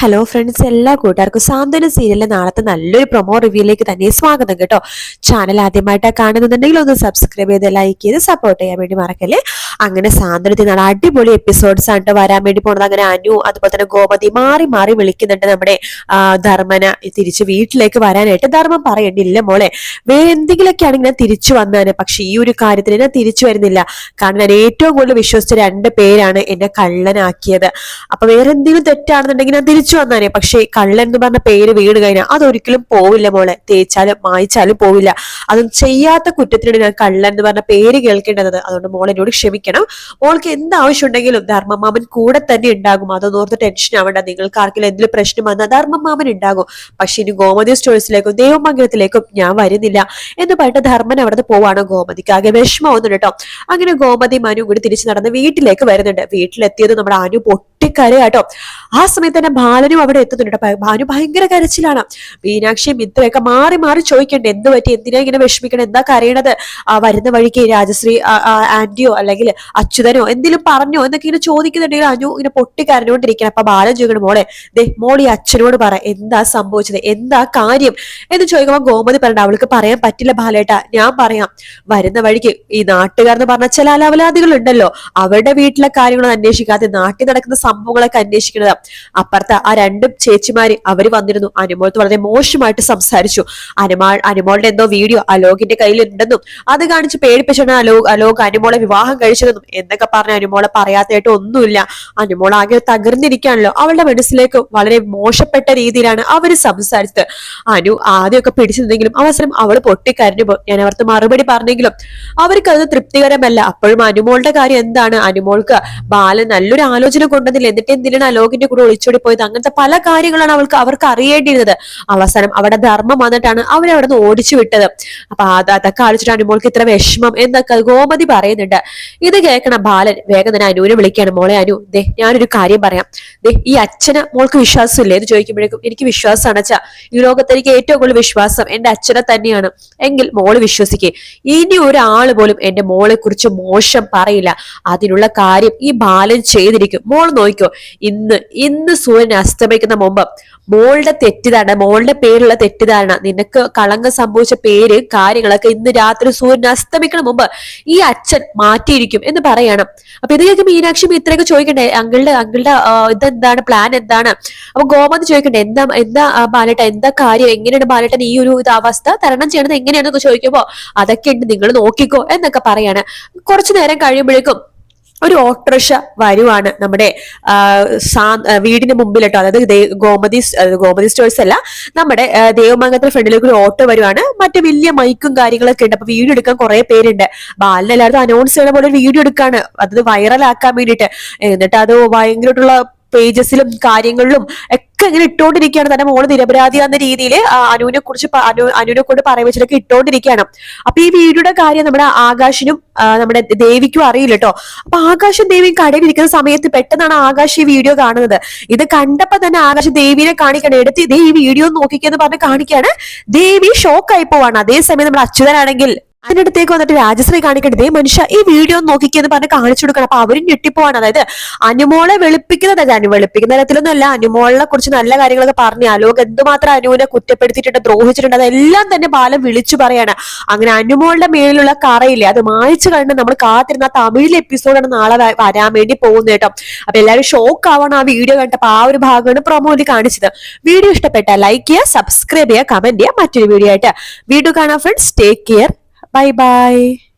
Hello friends, എല്ലാ കൂട്ടുകാർക്കും സാന്ത്വന സീരിയലിലെ നാളത്തെ നല്ലൊരു പ്രൊമോ റിവ്യൂയിലേക്ക് തന്നെ സ്വാഗതം കേട്ടോ. ചാനൽ ആദ്യമായിട്ടാണ് കാണുന്നുണ്ടെങ്കിൽ ഒന്ന് സബ്സ്ക്രൈബ് ചെയ്ത് ലൈക്ക് ചെയ്ത് സപ്പോർട്ട് ചെയ്യാൻ വേണ്ടി മറക്കല്ലേ. അങ്ങനെ സാന്ത്വനത്തിൽ നാളെ അടിപൊളി എപ്പിസോഡ്സ് ആണ് വരാൻ വേണ്ടി പോണത്. അങ്ങനെ അനു അതുപോലെ തന്നെ ഗോമതി മാറി മാറി വിളിക്കുന്നുണ്ട് നമ്മുടെ ധർമ്മന തിരിച്ച് വീട്ടിലേക്ക് വരാനായിട്ട്. ധർമ്മം പറയണ്ടില്ല മോളെ, വേറെ എന്തെങ്കിലുമൊക്കെ ആണെങ്കിൽ ഞാൻ തിരിച്ചു വന്നാണ്, പക്ഷെ ഈ ഒരു കാര്യത്തിന് ഞാൻ തിരിച്ചു വരുന്നില്ല. കാരണം ഞാൻ ഏറ്റവും കൂടുതൽ വിശ്വസിച്ച 2 പേരാണ് എന്നെ കള്ളനാക്കിയത്. അപ്പൊ വേറെ എന്തെങ്കിലും തെറ്റാണെന്നുണ്ടെങ്കിൽ ഞാൻ തിരിച്ചു വന്നാനേ. പക്ഷെ കള്ളൻ എന്ന് പറഞ്ഞ പേര് വീട് കഴിഞ്ഞാൽ അതൊരിക്കലും പോവില്ല മോളെ, തേച്ചാലും മായ്ച്ചാലും പോവില്ല. അതും ചെയ്യാത്ത കുറ്റത്തിനാണ് ഞാൻ കള്ളൻ എന്ന് പറഞ്ഞ പേര് കേൾക്കേണ്ടത്. അതുകൊണ്ട് മോൾ എന്നോട് ക്ഷമിക്കണം. മോൾക്ക് എന്ത് ആവശ്യം ഉണ്ടെങ്കിലും ധർമ്മമാമൻ കൂടെ തന്നെ ഉണ്ടാകും. അതൊന്നോർത്ത് ടെൻഷൻ ആവണ്ട. നിങ്ങൾക്ക് ആർക്കെങ്കിലും എന്തെങ്കിലും പ്രശ്നം വന്നാൽ ധർമ്മമാമൻ ഉണ്ടാകും. പക്ഷെ ഇനി ഗോമതി സ്റ്റോഴ്സിലേക്കും ദേവമംഗലത്തിലേക്കും ഞാൻ വരുന്നില്ല എന്ന് പറഞ്ഞിട്ട് ധർമ്മൻ അവിടെ പോവാണ്. ഗോമതിക്ക് ആകെ വിഷമമൊന്നും കേട്ടോ. അങ്ങനെ ഗോമതി മനു കൂടി തിരിച്ചു നടന്ന് വീട്ടിലേക്ക് വരുന്നുണ്ട്. വീട്ടിലെത്തിയത് നമ്മുടെ അനു പൊട്ടിക്കരയാട്ടോ. ആ സമയത്ത് തന്നെ ബാലനും അവിടെ എത്തുന്നുണ്ട്. ഭാനു ഭയങ്കര കരച്ചിലാണ്. മീനാക്ഷിയും മിത്രയൊക്കെ മാറി മാറി ചോദിക്കണ്ടേ, എന്ത് പറ്റി, എന്തിനാ ഇങ്ങനെ വിഷമിക്കണം, എന്താ കരയണത്, വരുന്ന വഴിക്ക് രാജശ്രീ ആന്റിയോ അല്ലെങ്കിൽ അച്യുതനോ എന്തെങ്കിലും പറഞ്ഞോ എന്നൊക്കെ ഇങ്ങനെ ചോദിക്കുന്നുണ്ടെങ്കിൽ അനു ഇങ്ങനെ പൊട്ടിക്കരഞ്ഞുകൊണ്ടിരിക്കണം. അപ്പൊ ബാലൻ ചോദിക്കണം, മോളെ മോൾ ഈ അച്ഛനോട് പറ, എന്താ സംഭവിച്ചത്, എന്താ കാര്യം എന്ന് ചോദിക്കുമ്പോൾ ഗോമതി പറഞ്ഞ അവൾക്ക് പറയാൻ പറ്റില്ല ബാലേട്ടാ, ഞാൻ പറയാം. വരുന്ന വഴിക്ക് ഈ നാട്ടുകാരെന്ന് പറഞ്ഞ ചില അലവലാദികൾ ഉണ്ടല്ലോ, അവരുടെ വീട്ടിലെ കാര്യങ്ങളൊന്നും അന്വേഷിക്കാതെ നാട്ടിൽ നടക്കുന്ന സംഭവങ്ങളൊക്കെ അന്വേഷിക്കുന്നത്. അപ്പുറത്തെ ആ 2 ചേച്ചിമാര് അവര് വന്നിരുന്നു. അനുമോളത്ത് വളരെ മോശമായിട്ട് സംസാരിച്ചു. അനുമോളുടെ എന്തോ വീഡിയോ അലോകിന്റെ കയ്യിലുണ്ടെന്നും അത് കാണിച്ച് പേടിപ്പിച്ചാണ് അലോക് അനുമോളെ വിവാഹം കഴിച്ചതെന്നും എന്നൊക്കെ പറഞ്ഞ അനുമോളെ പറയാത്തായിട്ട് ഒന്നുമില്ല. അനുമോൾ ആകെ തകർന്നിരിക്കുകയാണല്ലോ. അവളുടെ മനസ്സിലേക്ക് വളരെ മോശപ്പെട്ട രീതിയിലാണ് അവര് സംസാരിച്ചത്. അനു ആദ്യമൊക്കെ പിടിച്ചു നിന്നെങ്കിലും അവസരം അവള് പൊട്ടിക്കരഞ്ഞു. ഞാൻ അവർക്ക് മറുപടി പറഞ്ഞെങ്കിലും അവർക്ക് അത് തൃപ്തികരമല്ല. അപ്പോഴും അനുമോളുടെ കാര്യം എന്താണ്, അനുമോൾക്ക് ബാലൻ നല്ലൊരു ആലോചന കൊണ്ടതില്ല, എന്നിട്ട് എന്തിനാണ് അലോകിന്റെ കൂടെ ഒളിച്ചോടി പോയത്, അങ്ങനത്തെ പല കാര്യങ്ങളാണ് അവർക്ക് അറിയേണ്ടിയിരുന്നത്. അവസാനം അവിടെ ധർമ്മം വന്നിട്ടാണ് അവരവിടെ നിന്ന് ഓടിച്ചു വിട്ടത്. അപ്പൊ അതൊക്കെ ആലോചിച്ചിട്ട് അനുമോൾക്ക് ഇത്ര വിഷമം എന്നൊക്കെ ഗോമതി പറയുന്നുണ്ട്. ഇത് കേൾക്കണം ബാലൻ വേഗം തന്നെ അനുവിനെ വിളിക്കാണ്. മോളെ അനു, ഞാനൊരു കാര്യം പറയാം. ഈ അച്ഛനെ മോൾക്ക് വിശ്വാസമില്ലേ എന്ന് ചോദിക്കുമ്പോഴേക്കും എനിക്ക് വിശ്വാസമാണ് അച്ഛാ, ഈ ലോകത്ത് എനിക്ക് ഏറ്റവും കൂടുതൽ വിശ്വാസം എന്റെ അച്ഛനെ തന്നെയാണ്. എങ്കിൽ മോള് വിശ്വസിക്കേ, ഇനി ഒരാള് പോലും എന്റെ മോളെ കുറിച്ച് മോശം പറയില്ല. അതിനുള്ള കാര്യം ഈ ബാലൻ ചെയ്തിരിക്കും. മോൾ നോക്കിക്കോ, ഇന്ന് സൂര്യൻ അസ്തമിക്കുന്ന മുമ്പ് മോളുടെ തെറ്റിദ്ധാരണ, മോളുടെ പേരുള്ള തെറ്റിദ്ധാരണ, നിനക്ക് കളങ്കം സംഭവിച്ച പേര് കാര്യങ്ങളൊക്കെ ഇന്ന് രാത്രി സൂര്യൻ അസ്തമിക്കുന്ന മുമ്പ് ഈ അച്ഛൻ മാറ്റിയിരിക്കും എന്ന് പറയണം. അപ്പൊ ഇതൊക്കെ മീനാക്ഷി ഇത്രയൊക്കെ ചോദിക്കണ്ടേ, അങ്കിളുടെ ഇതെന്താണ്, പ്ലാൻ എന്താണ്? അപ്പൊ ഗോമതി ചോദിക്കണ്ടേ, എന്താ ബാലേട്ട, എന്താ കാര്യം, എങ്ങനെയാണ് ബാലേട്ടൻ ഈ ഒരു അവസ്ഥ തരണം ചെയ്യണത് എങ്ങനെയാണെന്നൊക്കെ ചോദിക്കുമ്പോ അതൊക്കെ ഉണ്ട്, നിങ്ങൾ നോക്കിക്കോ എന്നൊക്കെ പറയാണ്. കുറച്ചു നേരം കഴിയുമ്പോഴേക്കും ഒരു ഓട്ടോറിക്ഷ വരുവാണ് നമ്മുടെ വീടിന് മുമ്പിൽ കേട്ടോ. അതായത് ഗോമതി സ്റ്റോഴ്സ് അല്ല, നമ്മുടെ ദേവമംഗലത്തിന്റെ ഫ്രണ്ടിലേക്ക് ഒരു ഓട്ടോ വരുവാണ്. മറ്റു വലിയ മൈക്കും കാര്യങ്ങളൊക്കെ ഉണ്ട്. അപ്പൊ വീഡിയോ എടുക്കാൻ കുറെ പേരുണ്ട്. ബാലിന് എല്ലാവരും അനൗൺസ് ചെയ്യുന്ന പോലെ ഒരു വീഡിയോ എടുക്കാണ്, അത് വൈറലാക്കാൻ വേണ്ടിയിട്ട്. എന്നിട്ട് അത് ഭയങ്കരമായിട്ടുള്ള പേജസിലും കാര്യങ്ങളിലും ഒക്കെ ഇങ്ങനെ ഇട്ടോണ്ടിരിക്കുകയാണ്. തന്നെ മോള് നിരപരാധി എന്ന രീതിയിൽ അനുവിനെ കൊണ്ട് പറയിച്ചിട്ടൊക്കെ ഇട്ടോണ്ടിരിക്കുകയാണ്. അപ്പൊ ഈ വീഡിയോയുടെ കാര്യം നമ്മുടെ ആകാശിനും നമ്മുടെ ദേവിക്കും അറിയില്ല കേട്ടോ. അപ്പൊ ആകാശും ദേവിയും കടയിൽ ഇരിക്കുന്ന സമയത്ത് പെട്ടെന്നാണ് ആകാശ് ഈ വീഡിയോ കാണുന്നത്. ഇത് കണ്ടപ്പോ തന്നെ ആകാശ് ദേവിനെ കാണിക്കണം, എടുത്ത് ഇതേ ഈ വീഡിയോ നോക്കിക്കെന്ന് പറഞ്ഞ് കാണിക്കാണ്. ദേവി ഷോക്കായി പോവാണ്. അതേസമയം നമ്മുടെ അച്യുതനാണെങ്കിൽ അതിനടുത്തേക്ക് വന്നിട്ട് രാജശ്രീ കാണിക്കണ്ടേ, മനുഷ്യ ഈ വീഡിയോ നോക്കിക്കെന്ന് പറഞ്ഞ് കാണിച്ചു കൊടുക്കണം. അപ്പൊ അവരും ഞെട്ടിപ്പോവാണ്. അതായത് അനുമോളെ വെളുപ്പിക്കുന്ന തരത്തിലൊന്നും അല്ല, അനുമോളെ കുറിച്ച് നല്ല കാര്യങ്ങളൊക്കെ പറഞ്ഞു അലോക് എന്തുമാത്രം അനുവിനെ കുറ്റപ്പെടുത്തിയിട്ടുണ്ട്, ദ്രോഹിച്ചിട്ടുണ്ട്, അതെല്ലാം തന്നെ ബാലൻ വിളിച്ചു പറയാണ്. അങ്ങനെ അനുമോളുടെ മേലിലുള്ള കറയില്ലേ അത് മായ്ച്ചു കണ്ട് നമ്മൾ കാത്തിരുന്ന തമിഴിലെ എപ്പിസോഡാണ് നാളെ വരാൻ വേണ്ടി പോകുന്നത് കേട്ടോ. അപ്പൊ എല്ലാവരും ഷോക്ക് ആവണം ആ വീഡിയോ കണ്ടപ്പോ. ആ ഒരു ഭാഗമാണ് പ്രൊമോയിൽ കാണിച്ചത്. വീഡിയോ ഇഷ്ടപ്പെട്ടാൽ ലൈക്ക് ചെയ്യുക, സബ്സ്ക്രൈബ് ചെയ്യുക, കമന്റ് ചെയ്യുക. മറ്റൊരു വീഡിയോ ആയിട്ട് വീഡിയോ കാണാം friends. Take care, bye bye.